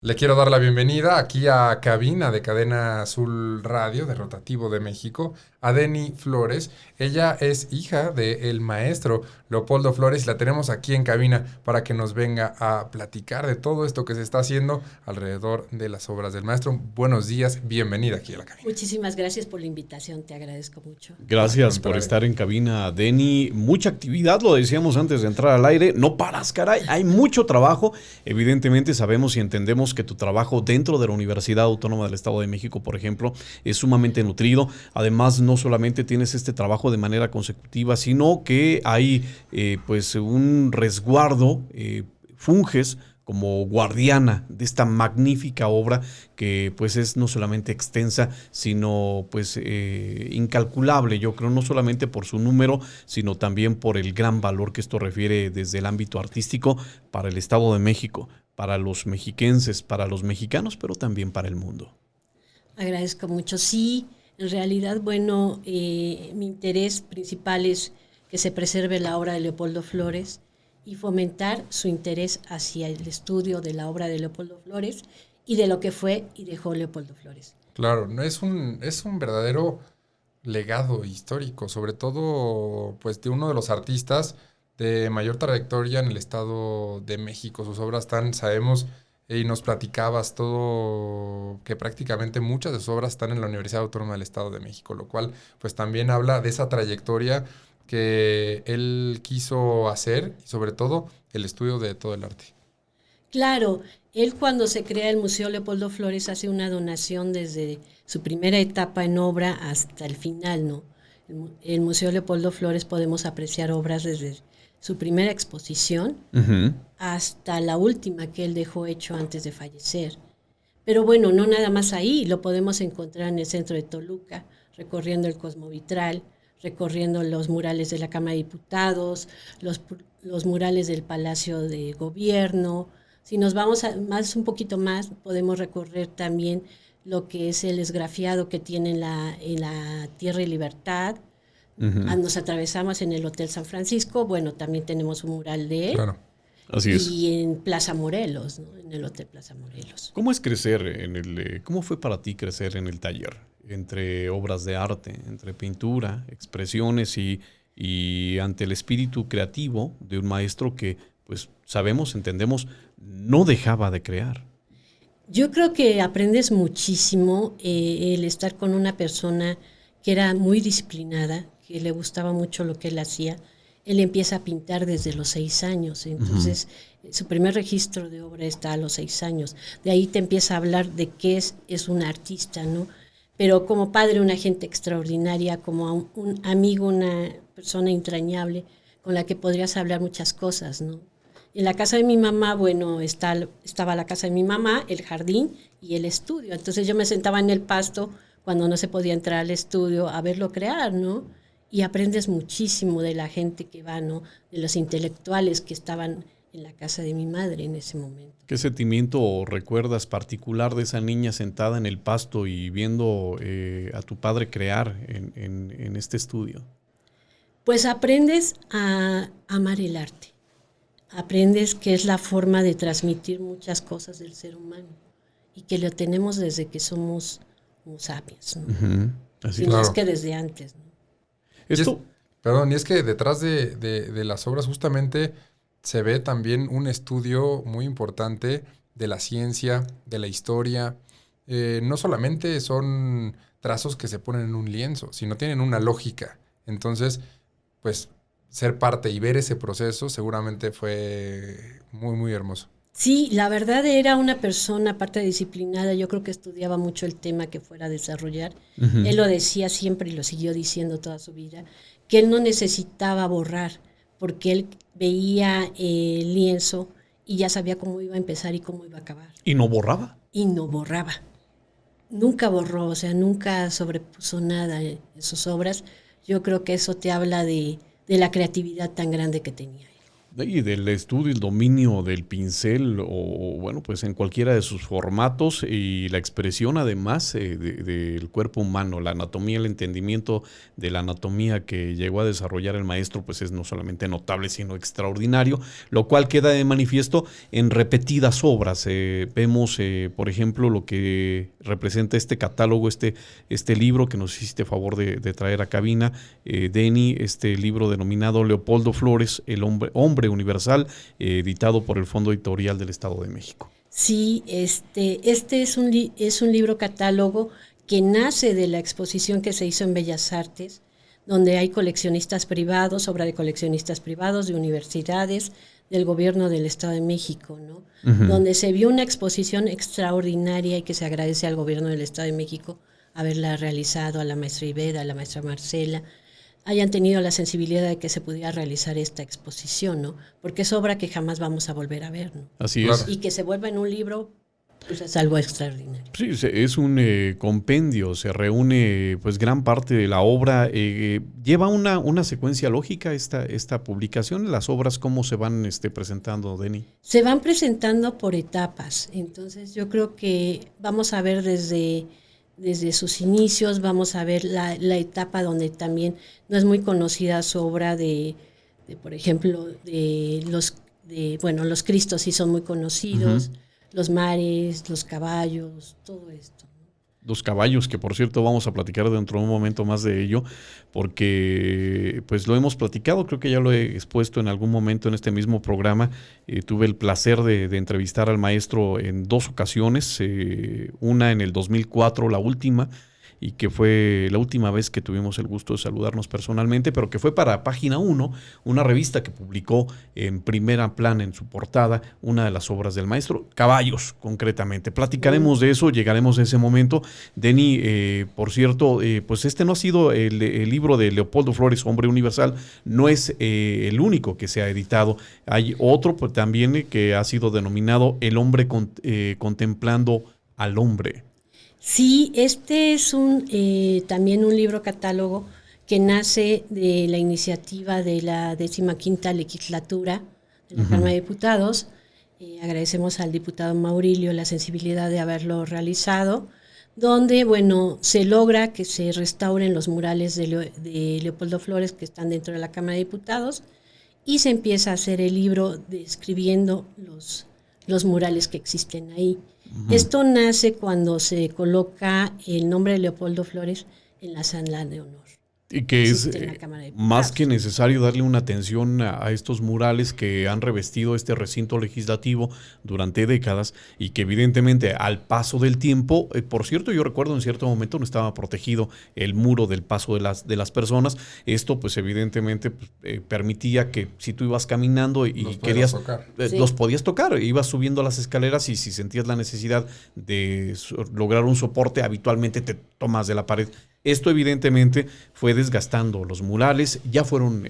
Le quiero dar la bienvenida aquí a cabina de Cadena Azul Radio de Rotativo de México a Deni Flores. Ella es hija del maestro Leopoldo Flores y la tenemos aquí en cabina para que nos venga a platicar de todo esto que se está haciendo alrededor de las obras del maestro. Buenos días, bienvenida aquí a la cabina. Muchísimas gracias por la invitación, te agradezco mucho. Gracias por estar en cabina, Deni. Mucha actividad, lo decíamos antes de entrar al aire. No paras, caray. Hay mucho trabajo. Evidentemente sabemos y entendemos que tu trabajo dentro de la Universidad Autónoma del Estado de México, por ejemplo, es sumamente nutrido. Además, no solamente tienes este trabajo de manera consecutiva, sino que hay pues un resguardo, funges como guardiana de esta magnífica obra que pues es no solamente extensa, sino pues incalculable, yo creo, no solamente por su número, sino también por el gran valor que esto refiere desde el ámbito artístico para el Estado de México, para los mexiquenses, para los mexicanos, pero también para el mundo. Agradezco mucho. Sí, en realidad, bueno, mi interés principal es que se preserve la obra de Leopoldo Flores y fomentar su interés hacia el estudio de la obra de Leopoldo Flores y de lo que fue y dejó Leopoldo Flores. Claro, no es un verdadero legado histórico, sobre todo pues de uno de los artistas de mayor trayectoria en el Estado de México. Sus obras sabemos, y nos platicabas todo, que prácticamente muchas de sus obras están en la Universidad Autónoma del Estado de México, lo cual pues también habla de esa trayectoria que él quiso hacer y sobre todo el estudio de todo el arte. Claro, él cuando se crea el Museo Leopoldo Flores hace una donación desde su primera etapa en obra hasta el final, ¿no? El Museo Leopoldo Flores podemos apreciar obras desde su primera exposición hasta la última que él dejó hecho antes de fallecer. Pero bueno, no nada más ahí, lo podemos encontrar en el centro de Toluca, recorriendo el Cosmovitral, recorriendo los murales de la Cámara de Diputados, los murales del Palacio de Gobierno. Si nos vamos un poquito más, podemos recorrer también lo que es el esgrafiado que tiene en la Tierra y Libertad. Nos atravesamos en el Hotel San Francisco, bueno, también tenemos un mural de él. Claro. Así es. Y en Plaza Morelos, ¿no? En el Hotel Plaza Morelos. ¿Cómo es crecer cómo fue para ti crecer en el taller? Entre obras de arte, entre pintura, expresiones y ante el espíritu creativo de un maestro que, pues, sabemos, entendemos, no dejaba de crear. Yo creo que aprendes muchísimo el estar con una persona que era muy disciplinada, que le gustaba mucho lo que él hacía. Él empieza a pintar desde los 6 años, entonces su primer registro de obra está a los 6 años. De ahí te empieza a hablar de qué es un artista, ¿no? Pero como padre, una gente extraordinaria, como un amigo, una persona entrañable con la que podrías hablar muchas cosas, ¿no? En la casa de mi mamá, bueno, estaba la casa de mi mamá, el jardín y el estudio. Entonces yo me sentaba en el pasto cuando no se podía entrar al estudio a verlo crear, ¿no? Y aprendes muchísimo de la gente que va, ¿no? De los intelectuales que estaban en la casa de mi madre en ese momento. ¿Qué sentimiento recuerdas particular de esa niña sentada en el pasto y viendo a tu padre crear en este estudio? Pues aprendes a amar el arte. Aprendes que es la forma de transmitir muchas cosas del ser humano y que lo tenemos desde que somos sapiens, ¿no? Así Si no es que desde antes, ¿no? Y es que detrás de las obras justamente se ve también un estudio muy importante de la ciencia, de la historia. No solamente son trazos que se ponen en un lienzo, sino tienen una lógica. Entonces, pues, ser parte y ver ese proceso seguramente fue muy, muy hermoso. Sí, la verdad era una persona, aparte de disciplinada, yo creo que estudiaba mucho el tema que fuera a desarrollar. Él lo decía siempre y lo siguió diciendo toda su vida, que él no necesitaba borrar, porque él veía el lienzo y ya sabía cómo iba a empezar y cómo iba a acabar. ¿Y no borraba? Y no borraba. Nunca borró, o sea, nunca sobrepuso nada en sus obras. Yo creo que eso te habla de la creatividad tan grande que tenía él. Y del estudio, el dominio del pincel o bueno, pues en cualquiera de sus formatos y la expresión además del cuerpo humano, la anatomía, el entendimiento de la anatomía que llegó a desarrollar el maestro, pues es no solamente notable, sino extraordinario, lo cual queda de manifiesto en repetidas obras. Vemos, por ejemplo, lo que representa este catálogo, este libro que nos hiciste favor de traer a cabina, Denny, este libro denominado Leopoldo Flores, El hombre universal, editado por el Fondo Editorial del Estado de México. Sí, este es un libro catálogo que nace de la exposición que se hizo en Bellas Artes, donde hay coleccionistas privados, obra de coleccionistas privados, de universidades, del gobierno del Estado de México, ¿no? Uh-huh. Donde se vio una exposición extraordinaria y que se agradece al gobierno del Estado de México haberla realizado, a la maestra Iveda, a la maestra Marcela, hayan tenido la sensibilidad de que se pudiera realizar esta exposición, ¿no? Porque es obra que jamás vamos a volver a ver, ¿no? Así es. Y que se vuelva en un libro, pues es algo extraordinario. Sí, es un compendio, se reúne pues gran parte de la obra. ¿Lleva una secuencia lógica esta publicación? ¿Las obras cómo se van presentando, Denny? Se van presentando por etapas, entonces yo creo que vamos a ver desde sus inicios, vamos a ver la etapa donde también no es muy conocida su obra de por ejemplo, los Cristos sí son muy conocidos, uh-huh. Los mares, los caballos, todo esto. Los caballos, que por cierto vamos a platicar dentro de un momento más de ello, porque pues lo hemos platicado, creo que ya lo he expuesto en algún momento en este mismo programa. Tuve el placer de entrevistar al maestro en 2 ocasiones, una en el 2004, la última, y que fue la última vez que tuvimos el gusto de saludarnos personalmente, pero que fue para Página 1, una revista que publicó en primera plana en su portada una de las obras del maestro, Caballos, concretamente. Platicaremos de eso, llegaremos a ese momento. Denny, por cierto, pues no ha sido el libro de Leopoldo Flores, Hombre Universal, no es el único que se ha editado. Hay otro pues, también que ha sido denominado El hombre contemplando al hombre. Sí, este es también un libro catálogo que nace de la iniciativa de la 15ª legislatura de la Cámara de Diputados. Agradecemos al diputado Maurilio la sensibilidad de haberlo realizado, donde, se logra que se restauren los murales de Leopoldo Flores que están dentro de la Cámara de Diputados y se empieza a hacer el libro describiendo los murales que existen ahí. Uh-huh. Esto nace cuando se coloca el nombre de Leopoldo Flores en la sala de honor. Y que es más que necesario darle una atención a estos murales que han revestido este recinto legislativo durante décadas y que evidentemente al paso del tiempo, por cierto, yo recuerdo en cierto momento no estaba protegido el muro del paso de las personas. Esto pues evidentemente permitía que si tú ibas caminando y querías tocar. Los podías tocar, ibas subiendo las escaleras y si sentías la necesidad de lograr un soporte, habitualmente te tomas de la pared. Esto evidentemente fue desgastando los murales, ya fueron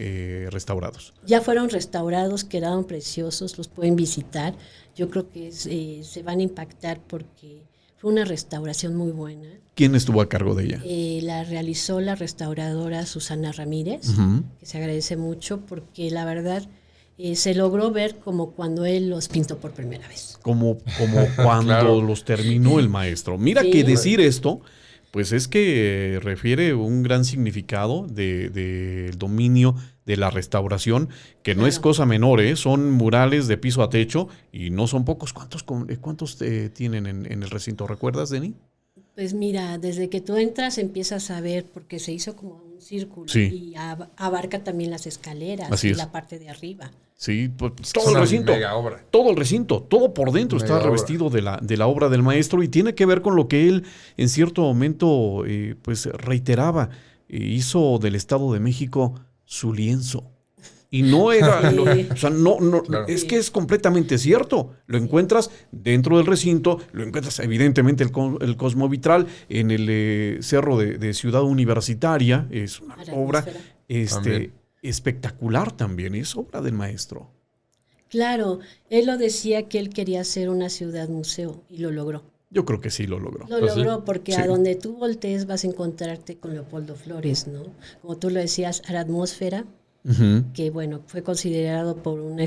restaurados. Ya fueron restaurados, quedaron preciosos, los pueden visitar. Yo creo que se van a impactar porque fue una restauración muy buena. ¿Quién estuvo a cargo de ella? La realizó la restauradora Susana Ramírez, uh-huh. que se agradece mucho porque la verdad se logró ver como cuando él los pintó por primera vez. Como cuando claro. los terminó el maestro. Mira sí. que decir esto... Pues es que refiere un gran significado del dominio de la restauración, que no es cosa menor, son murales de piso a techo y no son pocos. ¿Cuántos tienen en el recinto? ¿Recuerdas, Denny? Pues mira, desde que tú entras empiezas a ver, porque se hizo como un círculo sí. y abarca también las escaleras y la parte de arriba. Sí, pues todo el recinto, todo por dentro está revestido de la obra del maestro y tiene que ver con lo que él en cierto momento pues reiteraba, hizo del Estado de México su lienzo. Y no era, claro. Es que es completamente cierto. Lo encuentras dentro del recinto, lo encuentras evidentemente el Cosmovitral en el cerro de Ciudad Universitaria, es una obra espectacular también, es obra del maestro. Claro, él lo decía que él quería hacer una ciudad museo y lo logró. Yo creo que sí lo logró. Lo logró porque sí. A donde tú voltees vas a encontrarte con Leopoldo Flores, ¿no? Como tú lo decías, a la atmósfera que bueno, fue considerado por un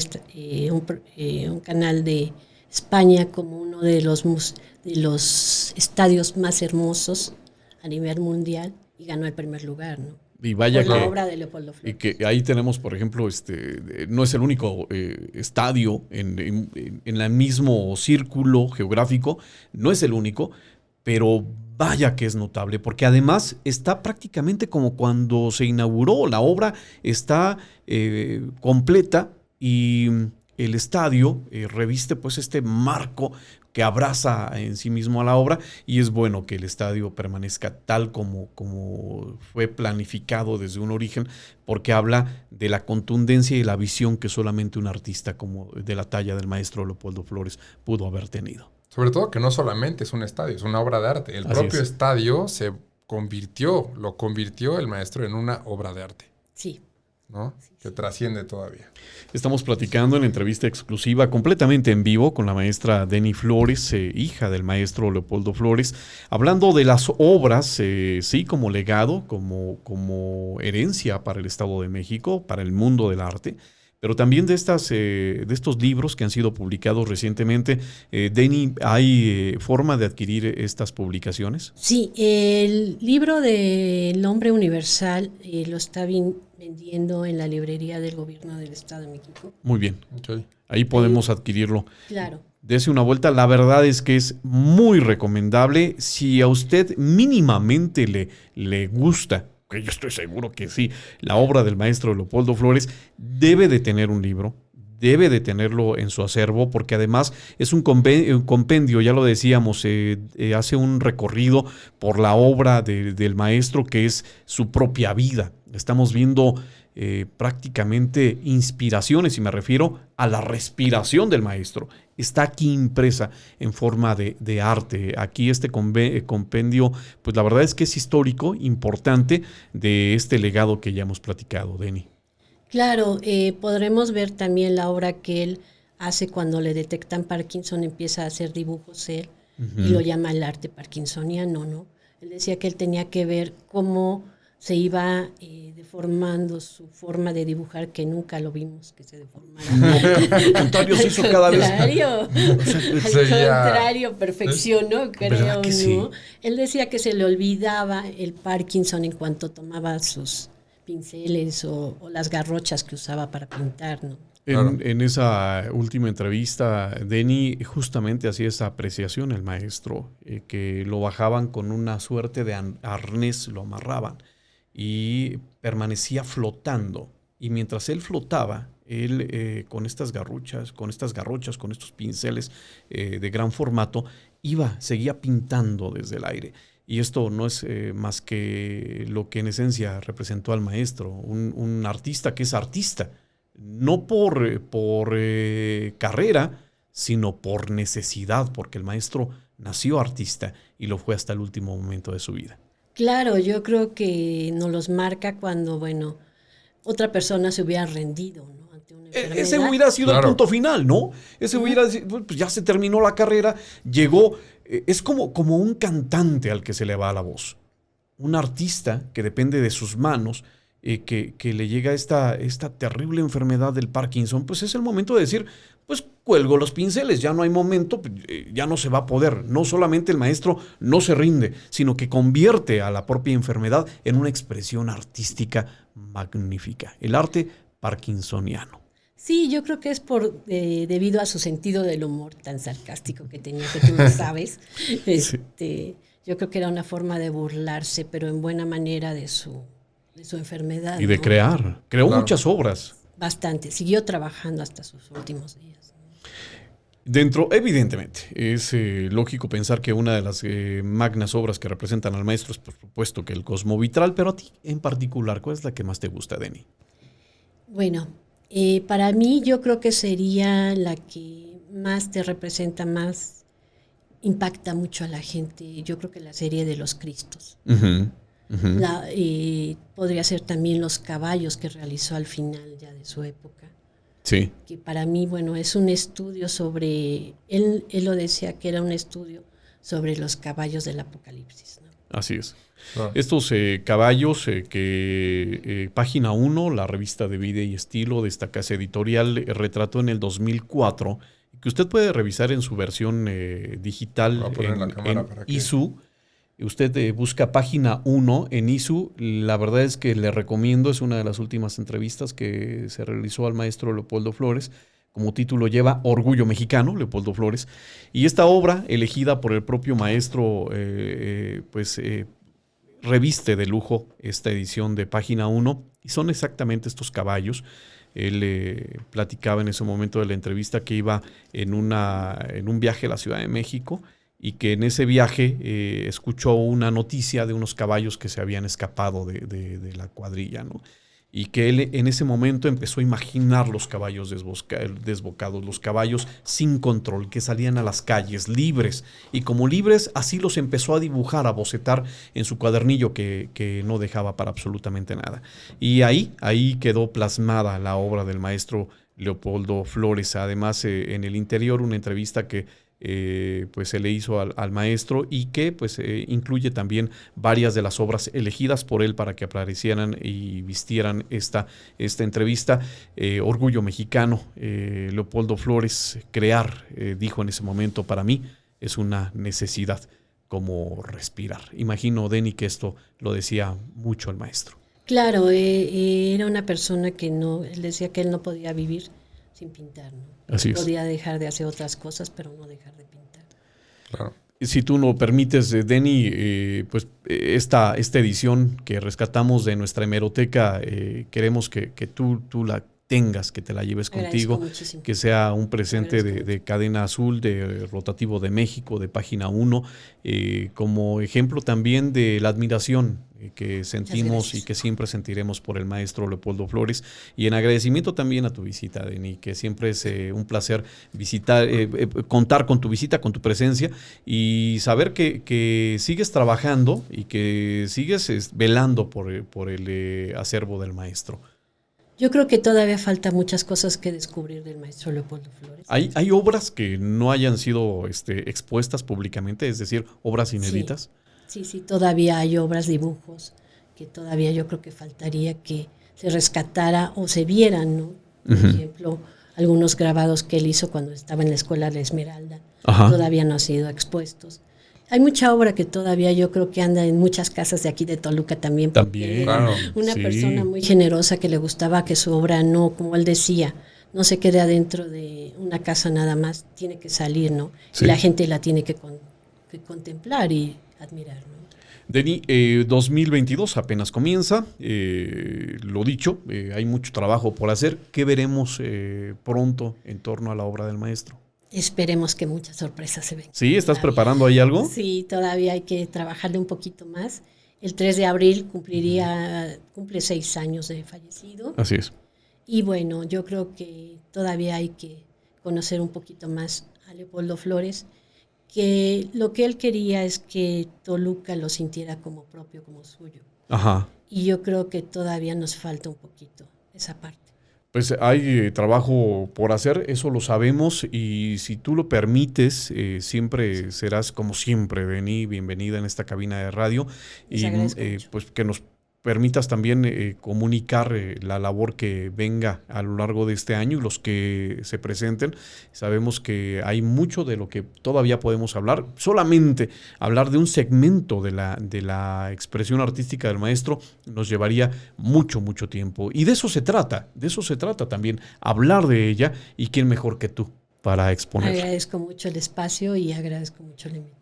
canal de España como uno de los estadios más hermosos a nivel mundial y ganó el primer lugar, ¿no? Y vaya Por la que, obra de Leopoldo Flores. y que ahí tenemos, por ejemplo, no es el único estadio en el mismo círculo geográfico, no es el único, pero vaya que es notable, porque además está prácticamente como cuando se inauguró, la obra está completa y el estadio reviste pues este marco que abraza en sí mismo a la obra, y es bueno que el estadio permanezca tal como fue planificado desde un origen, porque habla de la contundencia y la visión que solamente un artista como de la talla del maestro Leopoldo Flores pudo haber tenido. Sobre todo que no solamente es un estadio, es una obra de arte. El Así propio es. estadio lo convirtió el maestro en una obra de arte, Sí. ¿no? Que trasciende todavía. Estamos platicando en entrevista exclusiva completamente en vivo con la maestra Denny Flores, hija del maestro Leopoldo Flores, hablando de las obras, sí, como legado, como herencia para el Estado de México, para el mundo del arte, pero también de estos libros que han sido publicados recientemente. Denny, ¿hay forma de adquirir estas publicaciones? Sí, el libro del Hombre Universal lo está vendiendo en la librería del Gobierno del Estado de México. Muy bien, Okay. ahí podemos adquirirlo. Claro. Dese una vuelta, la verdad es que es muy recomendable. Si a usted mínimamente le gusta, que yo estoy seguro que sí, la obra del maestro Leopoldo Flores, debe de tener un libro, debe de tenerlo en su acervo, porque además es un compendio, ya lo decíamos, hace un recorrido por la obra del maestro, que es su propia vida. Estamos viendo prácticamente inspiraciones, y me refiero a la respiración del maestro. Está aquí impresa en forma de arte. Aquí este compendio, pues la verdad es que es histórico, importante, de este legado que ya hemos platicado, Denny. Claro, podremos ver también la obra que él hace cuando le detectan Parkinson, empieza a hacer dibujos él y lo llama el arte parkinsoniano, ¿no? Él decía que él tenía que ver cómo se iba deformando su forma de dibujar, que nunca lo vimos que se deformara. Al contrario, se hizo cada vez. Al contrario, perfeccionó, creo, que ¿no? sí? Él decía que se le olvidaba el Parkinson en cuanto tomaba sus pinceles o las garrochas que usaba para pintar, ¿no? Claro. En esa última entrevista, Denny justamente hacía esa apreciación el maestro, que lo bajaban con una suerte de arnés, lo amarraban y permanecía flotando. Y mientras él flotaba, él con estas garrochas, con estos pinceles de gran formato, seguía pintando desde el aire. Y esto no es más que lo que en esencia representó al maestro, un artista que es artista, no por carrera, sino por necesidad, porque el maestro nació artista y lo fue hasta el último momento de su vida. Claro, yo creo que nos los marca cuando, bueno, otra persona se hubiera rendido, ¿no? Ante una enfermedad. Ese hubiera sido el punto final, ¿no? Ese hubiera sido, pues ya se terminó la carrera, llegó, es como un cantante al que se le va la voz, un artista que depende de sus manos, que le llega esta terrible enfermedad del Parkinson. Pues es el momento de decir, pues cuelgo los pinceles, ya no hay momento, ya no se va a poder. No solamente el maestro no se rinde, sino que convierte a la propia enfermedad en una expresión artística magnífica, el arte parkinsoniano. Sí, yo creo que es debido a su sentido del humor tan sarcástico que tenía, que tú lo sabes. Yo creo que era una forma de burlarse, pero en buena manera de su enfermedad. Y de, ¿no?, crear. Creó muchas obras. Bastante. Siguió trabajando hasta sus últimos días. Dentro, evidentemente, es lógico pensar que una de las magnas obras que representan al maestro es, por supuesto, que el Cosmo Vitral, pero a ti en particular, ¿cuál es la que más te gusta, Denny? Bueno, para mí yo creo que sería la que más te representa, más impacta mucho a la gente. Yo creo que la serie de los Cristos. Podría ser también Los Caballos, que realizó al final ya de su época. Sí. Que para mí, bueno, es un estudio sobre, él lo decía que era un estudio sobre los caballos del Apocalipsis, ¿no? Así es. Claro. Estos caballos que Página 1, la revista de vida y estilo de esta casa editorial, retrató en el 2004, que usted puede revisar en su versión digital en ISU. Usted busca Página 1 en ISU. La verdad es que le recomiendo, es una de las últimas entrevistas que se realizó al maestro Leopoldo Flores. Como título lleva Orgullo Mexicano, Leopoldo Flores. Y esta obra, elegida por el propio maestro, reviste de lujo esta edición de Página 1. Y son exactamente estos caballos. Él platicaba en ese momento de la entrevista que iba en un viaje a la Ciudad de México y que en ese viaje escuchó una noticia de unos caballos que se habían escapado de la cuadrilla, ¿no? Y que él en ese momento empezó a imaginar los caballos desbocados, los caballos sin control, que salían a las calles libres. Y como libres, así los empezó a dibujar, a bocetar en su cuadernillo que no dejaba para absolutamente nada. Y ahí quedó plasmada la obra del maestro Leopoldo Flores. Además, en el interior, una entrevista que se le hizo al maestro y que incluye también varias de las obras elegidas por él para que aparecieran y vistieran esta entrevista. Orgullo Mexicano, Leopoldo Flores, crear, dijo en ese momento, para mí es una necesidad como respirar. Imagino, Denny, que esto lo decía mucho el maestro. Claro, era una persona que él decía que él no podía vivir sin pintar, ¿no? Así es. Podía dejar de hacer otras cosas, pero no dejar de pintar. Claro. Si tú no permites, Denny, esta edición que rescatamos de nuestra hemeroteca, queremos que tú la tengas, que te la lleves contigo, que sea un presente de Cadena Azul, de Rotativo de México, de Página 1, como ejemplo también de la admiración que sentimos y que siempre sentiremos por el maestro Leopoldo Flores, y en agradecimiento también a tu visita, Denny, que siempre es un placer visitar, contar con tu visita, con tu presencia, y saber que sigues trabajando y que sigues velando por el acervo del maestro. Yo creo que todavía falta muchas cosas que descubrir del maestro Leopoldo Flores. ¿Hay obras que no hayan sido expuestas públicamente, es decir, obras inéditas? Sí, todavía hay obras, dibujos, que todavía yo creo que faltaría que se rescatara o se vieran, ¿no? Por ejemplo, algunos grabados que él hizo cuando estaba en la Escuela de Esmeralda, todavía no han sido expuestos. Hay mucha obra que todavía yo creo que anda en muchas casas de aquí de Toluca también. También, claro. Una persona muy generosa que le gustaba que su obra no, como él decía, no se quede adentro de una casa nada más, tiene que salir, ¿no? Sí. Y la gente la tiene que contemplar y admirar, ¿no? Denny, 2022 apenas comienza, lo dicho, hay mucho trabajo por hacer. ¿Qué veremos pronto en torno a la obra del maestro? Esperemos que muchas sorpresas se vengan. ¿Sí? ¿Estás preparando ahí algo? Sí, todavía hay que trabajarle un poquito más. El 3 de abril cumple 6 años de fallecido. Así es. Y bueno, yo creo que todavía hay que conocer un poquito más a Leopoldo Flores, que lo que él quería es que Toluca lo sintiera como propio, como suyo. Ajá. Y yo creo que todavía nos falta un poquito esa parte. Pues hay trabajo por hacer, eso lo sabemos, y si tú lo permites, siempre serás, como siempre, Denny, bienvenida en esta cabina de radio, y pues que nos permitas también comunicar la labor que venga a lo largo de este año y los que se presenten. Sabemos que hay mucho de lo que todavía podemos hablar. Solamente hablar de un segmento de la expresión artística del maestro nos llevaría mucho tiempo. Y de eso se trata también, hablar de ella, y quién mejor que tú para exponer. Agradezco mucho el espacio y agradezco mucho la invitación.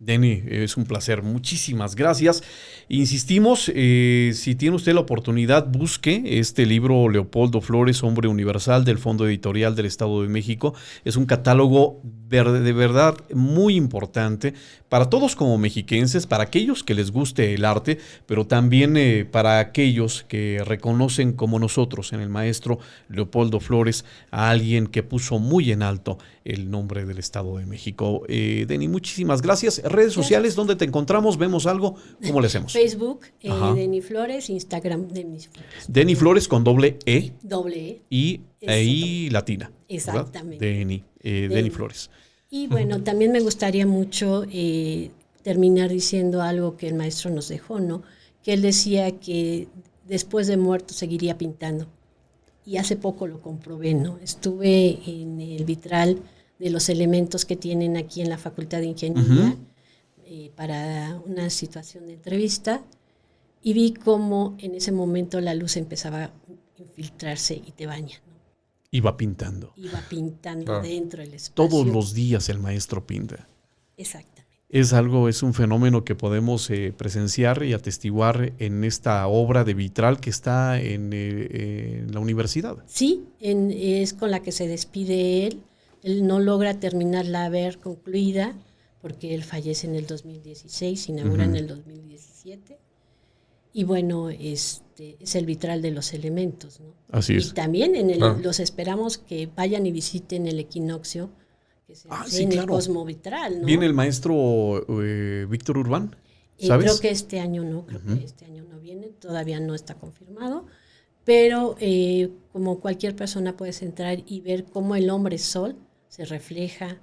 Denny, es un placer, muchísimas gracias. Insistimos, si tiene usted la oportunidad, busque este libro Leopoldo Flores, Hombre Universal, del Fondo Editorial del Estado de México. Es un catálogo de verdad muy importante para todos como mexiquenses, para aquellos que les guste el arte, pero también para aquellos que reconocen como nosotros en el maestro Leopoldo Flores a alguien que puso muy en alto el nombre del Estado de México. Denny, muchísimas gracias. Redes sociales, ¿dónde te encontramos? ¿Vemos algo? ¿Cómo le hacemos? Facebook, Denny Flores, Instagram, Denny Flores. Denny Flores con doble E. Doble E. Y I latina. Exactamente. Denny Flores. Y bueno, también me gustaría mucho terminar diciendo algo que el maestro nos dejó, ¿no? Que él decía que después de muerto seguiría pintando. Y hace poco lo comprobé, ¿no? Estuve en el vitral de los elementos que tienen aquí en la Facultad de Ingeniería para una situación de entrevista y vi cómo en ese momento la luz empezaba a infiltrarse y te baña, ¿no? Iba pintando. Iba pintando dentro del espacio. Todos los días el maestro pinta. Exactamente. Es un fenómeno que podemos presenciar y atestiguar en esta obra de vitral que está en la universidad. Sí, es con la que se despide él. Él no logra terminarla a ver concluida porque él fallece en el 2016, se inaugura en el 2017. Y bueno, es el vitral de los elementos, ¿no? Así es. Y también los esperamos que vayan y visiten el equinoccio, que se hace en el Cosmovitral, ¿no? ¿Viene el maestro Víctor Urbán? ¿Sabes? Creo que este año no, que este año no viene, todavía no está confirmado, pero como cualquier persona puedes entrar y ver cómo el hombre sol se refleja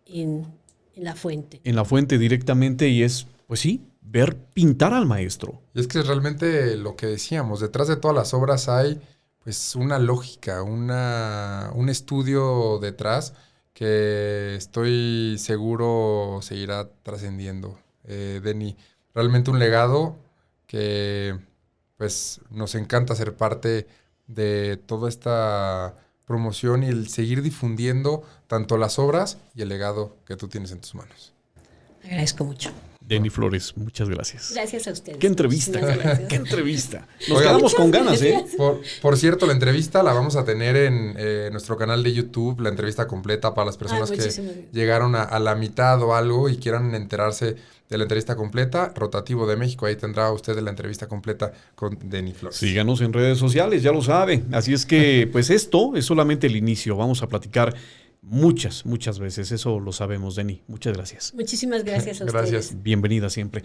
en la fuente. En la fuente directamente y es, pues sí, ver pintar al maestro. Y es que realmente lo que decíamos, detrás de todas las obras hay pues una lógica, un estudio detrás que estoy seguro seguirá trascendiendo. Denny, realmente un legado que pues nos encanta ser parte de toda esta promoción y el seguir difundiendo tanto las obras y el legado que tú tienes en tus manos. Agradezco mucho. Denny Flores, muchas gracias. Gracias a ustedes. ¡Qué entrevista! ¡Qué entrevista! Nos Oiga, quedamos con ganas, ¿eh? Por cierto, la entrevista la vamos a tener en nuestro canal de YouTube, la entrevista completa para las personas que llegaron a la mitad o algo y quieran enterarse de la entrevista completa. Rotativo de México, ahí tendrá usted la entrevista completa con Denny Flores. Síganos en redes sociales, ya lo sabe. Así es que, pues esto es solamente el inicio. Vamos a platicar muchas veces. Eso lo sabemos, Denny. Muchas gracias. Muchísimas gracias a ustedes. Gracias. Bienvenida siempre.